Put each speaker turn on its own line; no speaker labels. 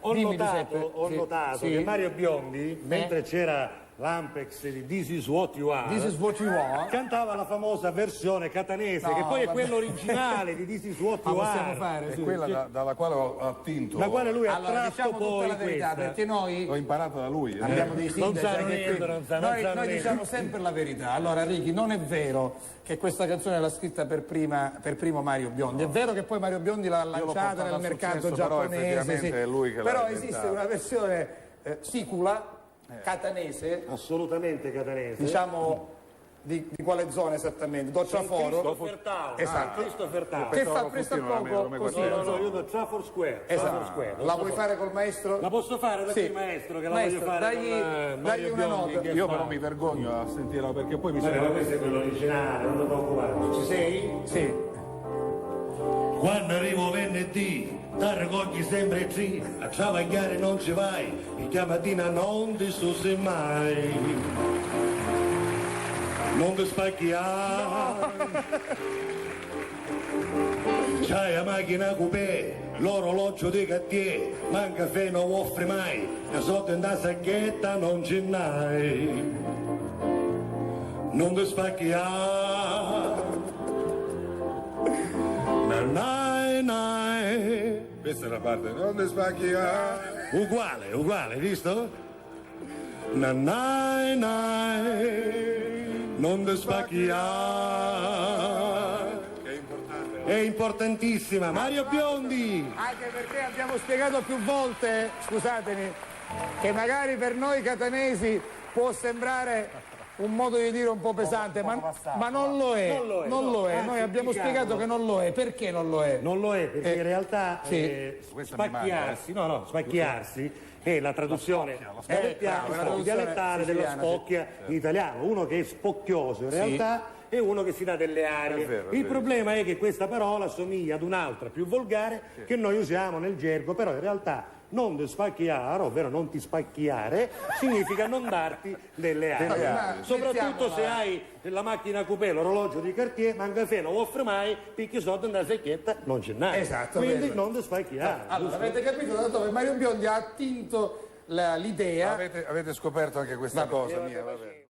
Ho
Dimmi,
notato
sì.
che Mario Biondi, mentre c'era l'Ampex di This Is What You Are,
This is what you are.
cantava la famosa versione catanese,
No,
che poi è
vabbè.
quella originale di This Is What
Ma
You
possiamo
Are,
fare,
È
sì.
quella dalla quale ho attinto.
la quale lui ha
Allora,
tratto
diciamo tutta
poi
la verità,
questa.
perché noi
L'ho imparata da lui.
abbiamo dei
Non
sindaci
sanno
anche
niente,
qui.
non sanno
Noi
niente.
diciamo sempre la verità. Allora, Ricky, non è vero che questa canzone l'ha scritta per primo Mario Biondi. È vero che poi Mario Biondi l'ha lanciata
portata
nel
al
mercato
successo, però
giapponese.
effettivamente è lui che l'ha
Però
inventata.
esiste una versione sicula, catanese,
Assolutamente catanese.
diciamo di quale zona esattamente? Docciaforo.
Christopher Town.
Esatto.
Christopher Town.
Che fa
Pensavo
presto a
fossimo
poco
come
così.
quartiere.
Io do Trafford Square.
Esatto.
Trafford Square.
La vuoi fare col maestro?
La posso fare da
Sì.
qui, maestro, che la
Maestro,
voglio fare
dagli-
con
dagli
Mario
una
Biondi,
nota.
che
Io
fa.
però mi vergogno a sentirla perché poi mi
Vabbè, ma
sembra.
questo è quello originale, non ti preoccupare. Ci sei?
Sì.
Quando arrivo venerdì, ti raccogli sempre qui, a travagliare non ci vai, e che mattina non ti stusi mai. Non ti spacchiare. C'hai la macchina coupé, l'orologio di Cartier, ma un caffè non offri mai, e sotto in ta sacchetta non ce n'hai. Non ti spacchiare. Nai.
Questa è la parte. Non ti spacchi.
Uguale, visto? Nai. Non ti spacchiare.
Che è importante.
È importantissima. Mario Biondi.
Anche perché abbiamo spiegato più volte, scusatemi, che magari per noi catanesi può sembrare un modo di dire un po' pesante, ma non lo è. Non lo è. Noi abbiamo spiegato che non lo è. Perché non lo è?
Non lo è perché in realtà
sì.
Questa mi
spacchiarsi, spacchiarsi è la traduzione
bravo,
dialettale dello
siciliana,
spocchia in italiano. Uno che è spocchioso in realtà è uno che si dà delle arie.
È vero, è
Il
vero.
problema è che questa parola somiglia ad un'altra più volgare che noi usiamo nel gergo, però in realtà non ti spacchiare, ovvero non ti spacchiare, significa non darti delle arie.
Ma
Soprattutto se
mettiamola.
hai la macchina coupé, l'orologio di Cartier, ma un caffè non offre mai, picchi sotto nella secchietta, non ce n'hai.
Esatto,
Quindi
vero.
non ti spacchiare.
Allora, avete capito da dove Mario Biondi ha attinto l'idea.
Avete scoperto anche questa cosa mia, vabbè.